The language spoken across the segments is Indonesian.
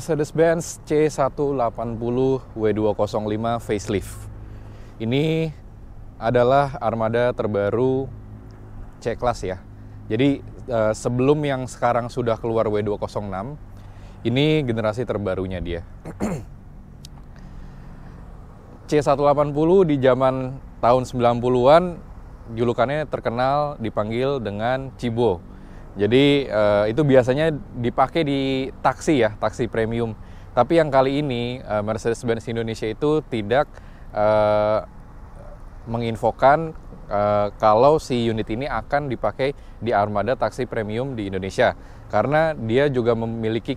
Mercedes-Benz C180 W205 facelift. Ini adalah armada terbaru C-Class ya. Jadi sebelum yang sekarang sudah keluar W206, ini generasi terbarunya dia. C180 di zaman tahun 90-an julukannya terkenal dipanggil dengan Cibo. Jadi itu biasanya dipakai di taksi ya, taksi premium. Tapi yang kali ini Mercedes-Benz Indonesia itu tidak menginfokan kalau si unit ini akan dipakai di armada taksi premium di Indonesia. Karena dia juga memiliki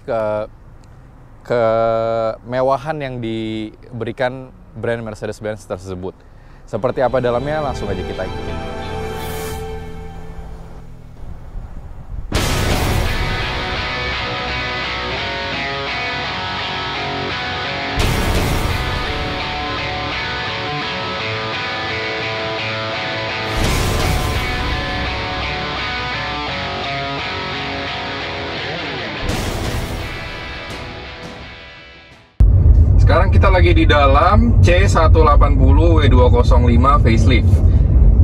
kemewahan yang diberikan brand Mercedes-Benz tersebut. Seperti apa dalamnya, langsung aja kita ikutin. Sekarang kita lagi di dalam C180 W205 facelift.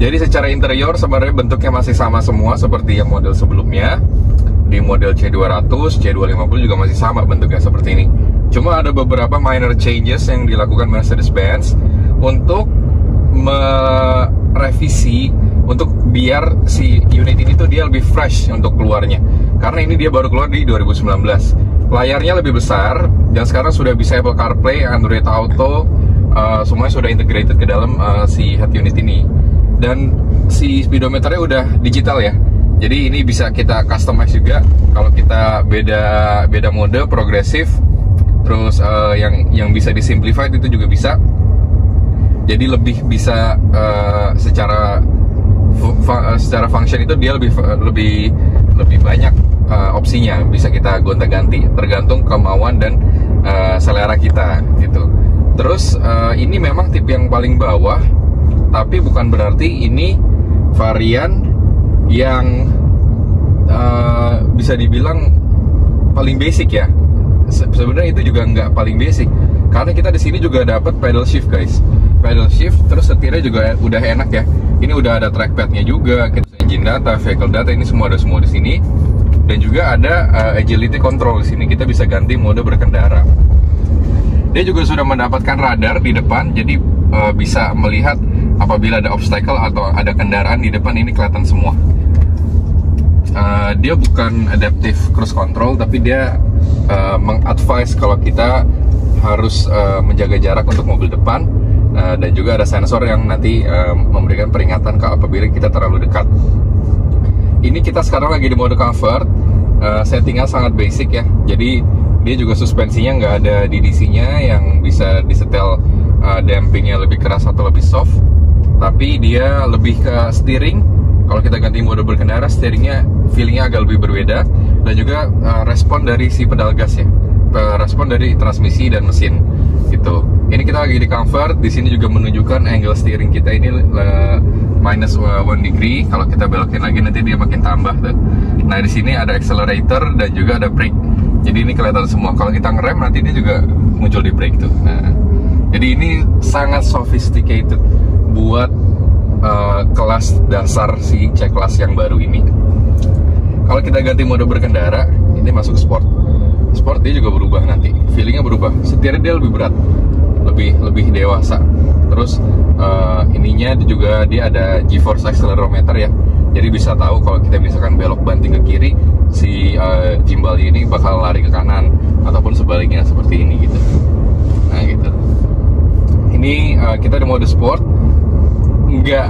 Jadi secara interior sebenarnya bentuknya masih sama semua seperti yang model sebelumnya. Di model C200, C250 juga masih sama bentuknya seperti ini. Cuma ada beberapa minor changes yang dilakukan Mercedes-Benz untuk merevisi, untuk biar si unit ini tuh dia lebih fresh untuk keluarnya. Karena ini dia baru keluar di 2019. Layarnya lebih besar dan sekarang sudah bisa Apple CarPlay, Android Auto, semuanya sudah integrated ke dalam si head unit ini. Dan si speedometernya udah digital ya. Jadi ini bisa kita customize juga. Kalau kita beda mode, progresif, terus yang bisa disimplified itu juga bisa. Jadi lebih bisa secara function itu dia lebih banyak opsinya, bisa kita gonta-ganti tergantung kemauan dan selera kita gitu. Terus ini memang tipe yang paling bawah, tapi bukan berarti ini varian yang bisa dibilang paling basic ya. Sebenarnya itu juga nggak paling basic, karena kita di sini juga dapat pedal shift guys. Pedal shift, terus setirnya juga udah enak ya. Ini udah ada trackpadnya juga, engine data, vehicle data, ini semua ada semua di sini. Dan juga ada agility control di sini. Kita bisa ganti mode berkendara. Dia juga sudah mendapatkan radar di depan, jadi bisa melihat apabila ada obstacle atau ada kendaraan di depan, ini kelihatan semua. Dia bukan adaptive cruise control, tapi dia mengadvise kalau kita harus menjaga jarak untuk mobil depan, dan juga ada sensor yang nanti memberikan peringatan apabila kita terlalu dekat. Ini kita sekarang lagi di mode comfort, settingnya sangat basic ya. Jadi dia juga suspensinya nggak ada DDC-nya yang bisa disetel dampingnya lebih keras atau lebih soft. Tapi dia lebih ke steering. Kalau kita ganti mode berkendara, steeringnya feelingnya agak lebih berbeda. Dan juga respon dari si pedal gas ya, respon dari transmisi dan mesin gitu. Ini kita lagi di comfort. Di sini juga menunjukkan angle steering kita ini minus 1 degree. Kalau kita belokin lagi nanti dia makin tambah tuh. Nah di sini ada accelerator dan juga ada brake. Jadi ini kelihatan semua. Kalau kita ngerem nanti dia juga muncul di brake tuh. Nah, jadi ini sangat sophisticated buat kelas dasar si C-Class yang baru ini. Kalau kita ganti mode berkendara, ini masuk sport. Sport dia juga berubah nanti. Feelingnya berubah. Setirnya dia lebih berat, lebih dewasa. Terus ininya juga dia ada G-force accelerometer ya. Jadi bisa tahu kalau kita misalkan belok banting ke kiri, si gimbal ini bakal lari ke kanan ataupun sebaliknya seperti ini gitu. Nah gitu. Ini kita di mode sport, nggak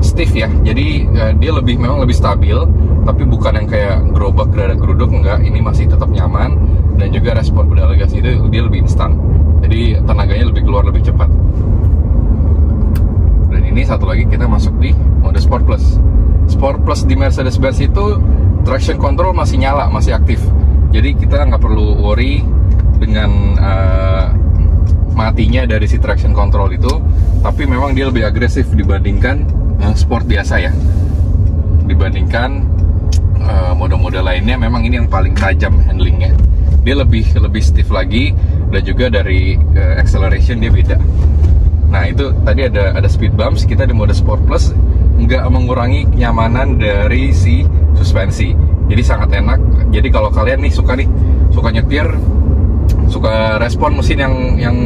stiff ya. Jadi dia memang lebih stabil, tapi bukan yang kayak gerobak geruduk, enggak. Ini masih tetap nyaman dan juga respon pedal gas itu dia lebih instan. Jadi tenaganya lebih keluar lebih cepat. Dan ini satu lagi kita masuk di mode Sport Plus. Sport Plus di Mercedes-Benz itu traction control masih nyala, masih aktif. Jadi kita nggak perlu worry dengan matinya dari si traction control itu. Tapi memang dia lebih agresif dibandingkan sport biasa ya. Dibandingkan mode-mode lainnya, memang ini yang paling tajam handlingnya dia lebih stiff lagi, dan juga dari acceleration dia beda. Nah itu tadi ada speed bumps, kita di mode Sport Plus nggak mengurangi kenyamanan dari si suspensi, jadi sangat enak. Jadi kalau kalian nih suka nyetir, suka respon mesin yang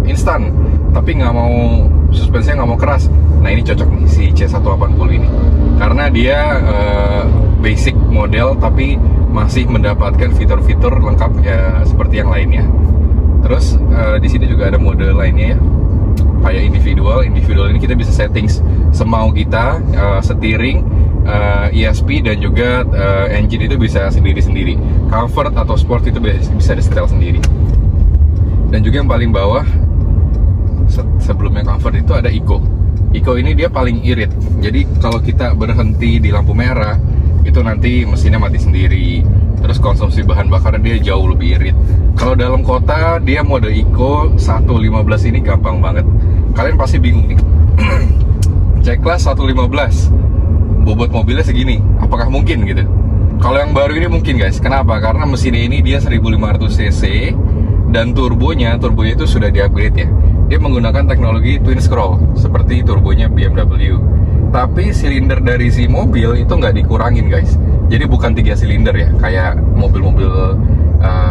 instan, tapi nggak mau suspensinya nggak mau keras, nah ini cocok nih si C180 ini, karena dia basic model tapi masih mendapatkan fitur-fitur lengkap ya seperti yang lainnya. Terus di sini juga ada mode lainnya ya, kayak individual ini kita bisa settings semau kita, steering, ESP, dan juga engine itu bisa sendiri-sendiri. Comfort atau sport itu bisa di setel sendiri. Dan juga yang paling bawah sebelumnya comfort itu ada eco ini dia paling irit. Jadi kalau kita berhenti di lampu merah itu nanti mesinnya mati sendiri, terus konsumsi bahan bakar dia jauh lebih irit. Kalau dalam kota dia mode eco 115 ini gampang banget. Kalian pasti bingung nih C-Class 115 bobot mobilnya segini, apakah mungkin gitu? Kalau yang baru ini mungkin guys. Kenapa? Karena mesinnya ini dia 1500 cc dan turbonya itu sudah di-upgrade ya. Dia menggunakan teknologi twin scroll seperti turbonya BMW. Tapi silinder dari si mobil itu nggak dikurangin guys. Jadi bukan 3 silinder ya, kayak mobil-mobil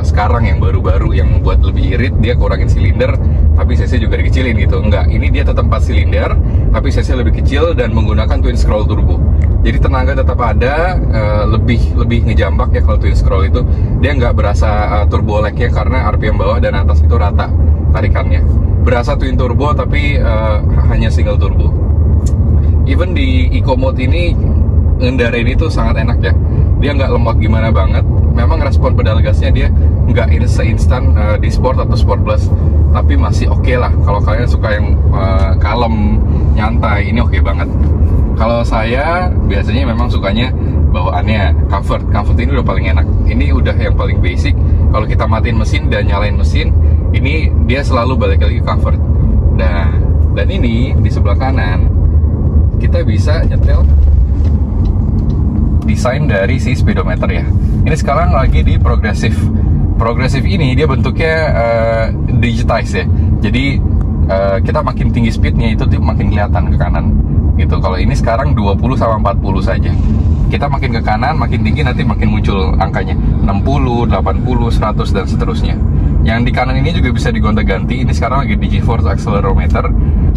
sekarang yang baru-baru yang buat lebih irit dia kurangin silinder, tapi cc juga dikecilin gitu. Enggak, ini dia tetap 4 silinder, tapi cc lebih kecil dan menggunakan twin scroll turbo. Jadi tenaga tetap ada, lebih ngejambak ya kalau twin scroll itu. Dia nggak berasa turbo lag ya, karena RPM bawah dan atas itu rata tarikannya. Berasa twin turbo tapi hanya single turbo. Even di eco mode ini ngendarain itu sangat enak ya. Dia nggak lemot gimana banget. Memang respon pedal gasnya dia nggak seinstan di sport atau sport plus, tapi masih oke lah. Kalau kalian suka yang kalem, nyantai, ini oke banget. Kalau saya biasanya memang sukanya bawaannya comfort ini udah paling enak. Ini udah yang paling basic. Kalau kita matiin mesin dan nyalain mesin, ini dia selalu balik lagi ke comfort. Nah, dan ini di sebelah kanan kita bisa nyetel desain dari si speedometer ya. Ini sekarang lagi di progressive ini dia bentuknya digitize ya. Jadi kita makin tinggi speednya itu makin kelihatan ke kanan gitu. Kalau ini sekarang 20 sama 40 saja. Kita makin ke kanan makin tinggi, nanti makin muncul angkanya 60, 80, 100 dan seterusnya. Yang di kanan ini juga bisa digonta-ganti. Ini sekarang lagi di GeForce accelerometer.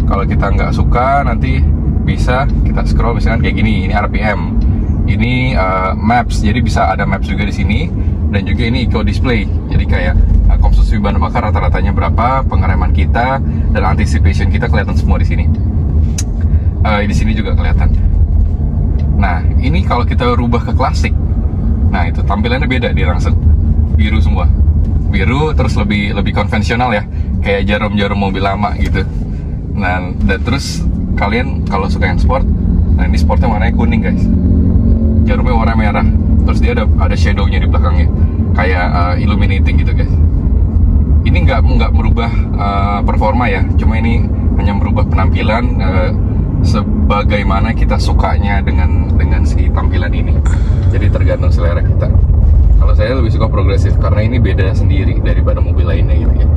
Kalau kita nggak suka nanti bisa kita scroll misalkan kayak gini. Ini RPM, ini maps, jadi bisa ada maps juga di sini. Dan juga ini eco display, jadi kayak konsumsi bahan bakar rata-ratanya berapa, pengereman kita dan anticipation kita kelihatan semua di sini. Di sini juga kelihatan. Nah ini kalau kita rubah ke klasik, nah itu tampilannya beda, dia langsung biru semua, biru terus lebih konvensional ya, kayak jarum-jarum mobil lama gitu. Nah dan terus kalian kalau suka yang sport, nah ini sportnya warnanya kuning guys, jarumnya warna merah, terus dia ada shadownya di belakangnya, kayak illuminating gitu guys. Ini nggak merubah performa ya, cuma ini hanya merubah penampilan sebagaimana kita sukanya dengan si tampilan ini. Jadi tergantung selera kita. Kalau saya lebih suka progresif karena ini beda sendiri daripada mobil lainnya gitu ya.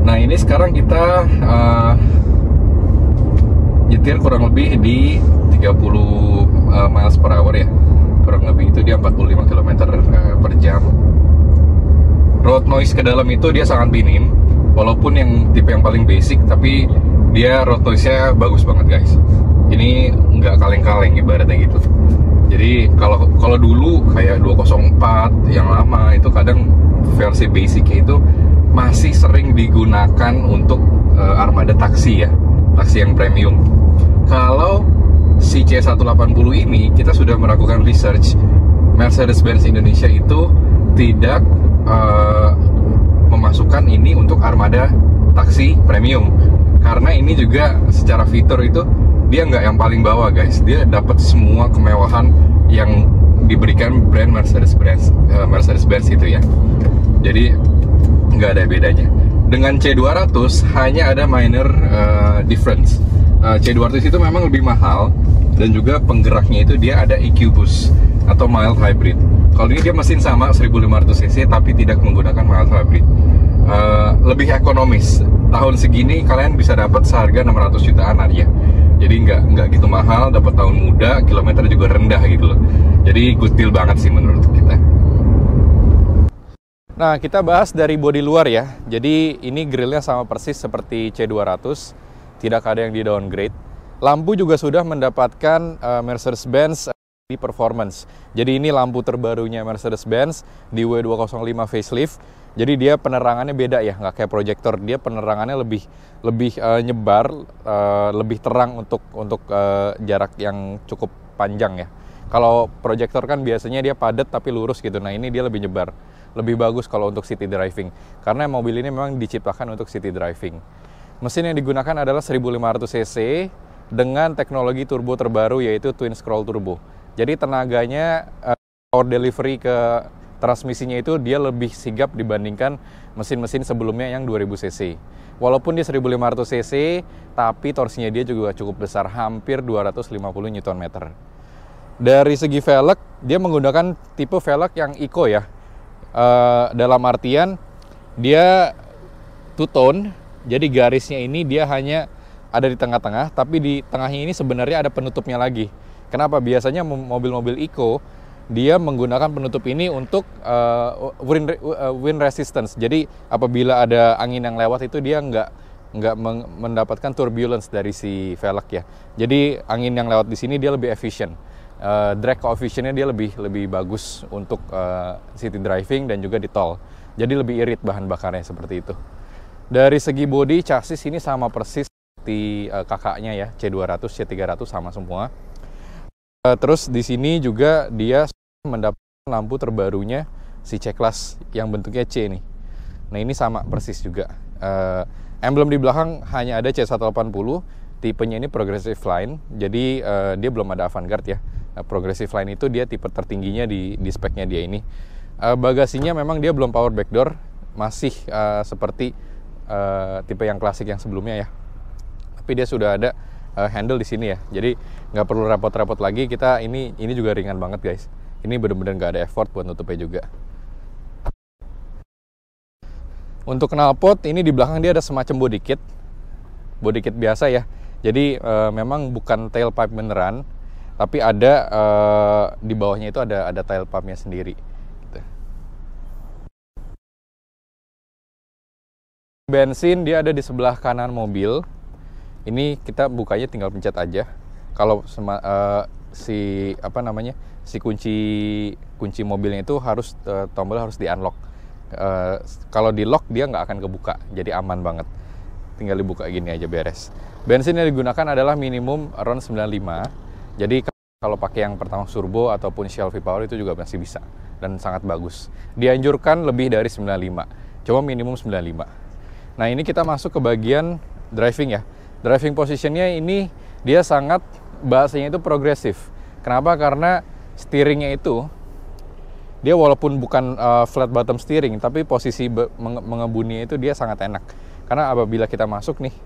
Nah ini sekarang kita nyetir kurang lebih di 30 miles per hour ya, kurang lebih itu dia 45 km per jam. Road noise ke dalam itu dia sangat minim, walaupun yang tipe yang paling basic, tapi dia road noise-nya bagus banget guys. Ini nggak kaleng-kaleng ibaratnya gitu. Jadi kalau dulu kayak 204 yang lama itu kadang versi basicnya itu masih sering digunakan untuk armada taksi ya, taksi yang premium. Kalau si C180 ini kita sudah melakukan research, Mercedes-Benz Indonesia itu tidak memasukkan ini untuk armada taksi premium, karena ini juga secara fitur itu dia nggak yang paling bawah guys. Dia dapat semua kemewahan yang diberikan brand Mercedes-Benz itu ya. Jadi nggak ada bedanya. Dengan C200 hanya ada minor difference. C200 itu memang lebih mahal, dan juga penggeraknya itu dia ada EQ Boost atau mild hybrid. Kalau ini dia mesin sama 1500 cc tapi tidak menggunakan mild hybrid. Lebih ekonomis. Tahun segini kalian bisa dapat seharga 600 jutaan aja. Jadi nggak gitu mahal, dapat tahun muda, kilometer juga rendah gitu loh. Jadi good deal banget sih menurut kita. Nah, kita bahas dari bodi luar ya. Jadi ini grillnya sama persis seperti C200, tidak ada yang di downgrade. Lampu juga sudah mendapatkan Mercedes-Benz di performance. Jadi ini lampu terbarunya Mercedes-Benz di W205 facelift. Jadi dia penerangannya beda ya, nggak kayak proyektor. Dia penerangannya lebih nyebar, lebih terang untuk jarak yang cukup panjang ya. Kalau proyektor kan biasanya dia padat tapi lurus gitu. Nah ini dia lebih nyebar, lebih bagus kalau untuk city driving. Karena mobil ini memang diciptakan untuk city driving. Mesin yang digunakan adalah 1500 cc dengan teknologi turbo terbaru yaitu twin scroll turbo. Jadi tenaganya, power delivery ke transmisinya itu dia lebih sigap dibandingkan mesin-mesin sebelumnya yang 2000 cc. Walaupun dia 1500 cc, tapi torsinya dia juga cukup besar, hampir 250 Nm. Dari segi velg, dia menggunakan tipe velg yang eco ya. Dalam artian, dia two-tone, jadi garisnya ini dia hanya ada di tengah-tengah, tapi di tengahnya ini sebenarnya ada penutupnya lagi. Kenapa? Biasanya mobil-mobil eco dia menggunakan penutup ini untuk wind resistance. Jadi apabila ada angin yang lewat itu dia nggak mendapatkan turbulence dari si velg ya. Jadi angin yang lewat di sini dia lebih efisien. Drag coefficient-nya dia lebih bagus untuk city driving dan juga di tol. Jadi lebih irit bahan bakarnya seperti itu. Dari segi bodi, chassis ini sama persis seperti kakaknya ya, C200, C300 sama semua. Terus di sini juga dia mendapatkan lampu terbarunya si C-Class yang bentuknya C nih. Nah ini sama persis juga. Emblem di belakang hanya ada C180, tipenya ini Progressive Line, jadi dia belum ada Avantgarde ya. Progressive Line itu dia tipe tertingginya di speknya dia ini. Bagasinya memang dia belum power backdoor, masih seperti tipe yang klasik yang sebelumnya ya. Tapi dia sudah ada handle di sini ya, jadi nggak perlu repot-repot lagi. Kita ini juga ringan banget guys. Ini benar-benar nggak ada effort buat nutupnya juga. Untuk knalpot ini di belakang dia ada semacam body kit biasa ya. Jadi memang bukan tailpipe beneran, tapi ada di bawahnya itu ada tailpipe-nya sendiri. Gitu. Bensin dia ada di sebelah kanan mobil. Ini kita bukanya tinggal pencet aja. Kalau si kunci mobilnya itu harus tombol harus di unlock. Kalau di lock dia nggak akan kebuka, jadi aman banget. Tinggal dibuka gini aja beres. Bensin yang digunakan adalah minimum around 95. Jadi kalau pakai yang pertama turbo ataupun Shell V-Power itu juga masih bisa dan sangat bagus. Dianjurkan lebih dari 95, cuma minimum 95. Nah ini kita masuk ke bagian driving ya. Driving positionnya ini dia sangat, bahasanya itu progresif. Kenapa? Karena steeringnya itu dia walaupun bukan flat bottom steering, tapi posisi mengebuninya itu dia sangat enak. Karena apabila kita masuk nih,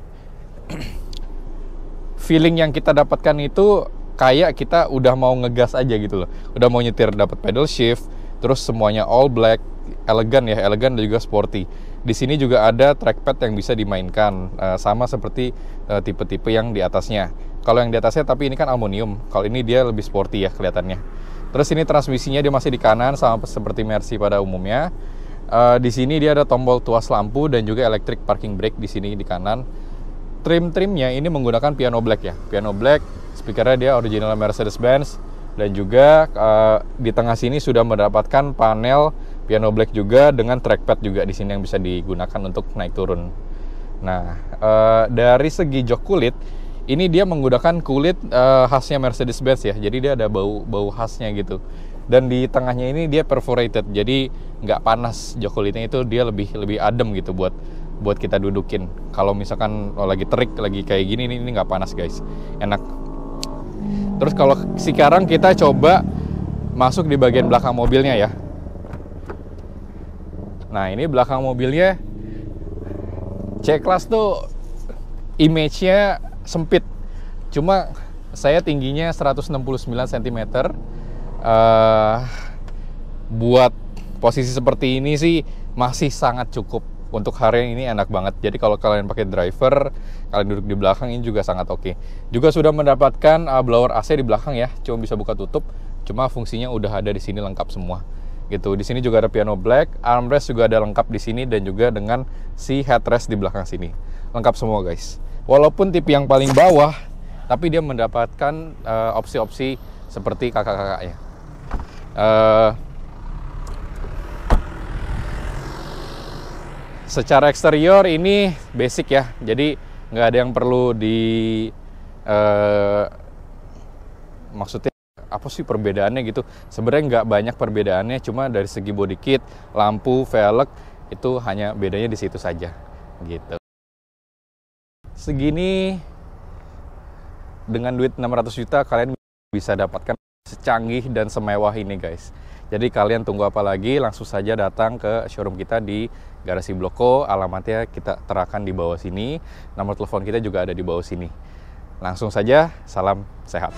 feeling yang kita dapatkan itu kayak kita udah mau ngegas aja gitu loh. Udah mau nyetir, dapat pedal shift, terus semuanya all black, elegan dan juga sporty. Di sini juga ada trackpad yang bisa dimainkan, sama seperti tipe-tipe yang di atasnya. Kalau yang di atasnya tapi ini kan aluminium, kalau ini dia lebih sporty ya kelihatannya. Terus ini transmisinya dia masih di kanan sama seperti Mercy pada umumnya. Di sini dia ada tombol tuas lampu dan juga electric parking brake di sini di kanan. Trim-trimnya ini menggunakan piano black ya. Piano black, speakernya dia original Mercedes-Benz, dan juga di tengah sini sudah mendapatkan panel piano black juga dengan trackpad juga di sini yang bisa digunakan untuk naik turun. Nah, dari segi jok kulit, ini dia menggunakan kulit khasnya Mercedes-Benz ya. Jadi dia ada bau khasnya gitu. Dan di tengahnya ini dia perforated, jadi nggak panas jok kulitnya itu, dia lebih adem gitu buat kita dudukin. Kalau misalkan lagi terik, lagi kayak gini, ini nggak panas guys, enak. Terus kalau sekarang kita coba masuk di bagian belakang mobilnya ya. Nah ini belakang mobilnya, C-Class tuh image-nya sempit. Cuma saya tingginya 169 cm. buat posisi seperti ini sih masih sangat cukup. Untuk hari ini enak banget. Jadi kalau kalian pakai driver, kalian duduk di belakang, ini juga sangat oke. Juga sudah mendapatkan blower AC di belakang ya, cuma bisa buka tutup. Cuma fungsinya udah ada di sini lengkap semua. Gitu. Di sini juga ada piano black, armrest juga ada lengkap di sini dan juga dengan si headrest di belakang sini. Lengkap semua guys. Walaupun tipe yang paling bawah, tapi dia mendapatkan opsi-opsi seperti kakak-kakaknya. Secara eksterior ini basic ya, jadi nggak ada yang perlu maksudnya apa sih perbedaannya gitu. Sebenarnya nggak banyak perbedaannya, cuma dari segi body kit, lampu, velg itu hanya bedanya di situ saja gitu. Segini dengan duit 600 juta kalian bisa dapatkan secanggih dan semewah ini guys. Jadi kalian tunggu apa lagi, langsung saja datang ke showroom kita di Garasi Bloko. Alamatnya kita terakan di bawah sini, nomor telepon kita juga ada di bawah sini. Langsung saja, salam sehat.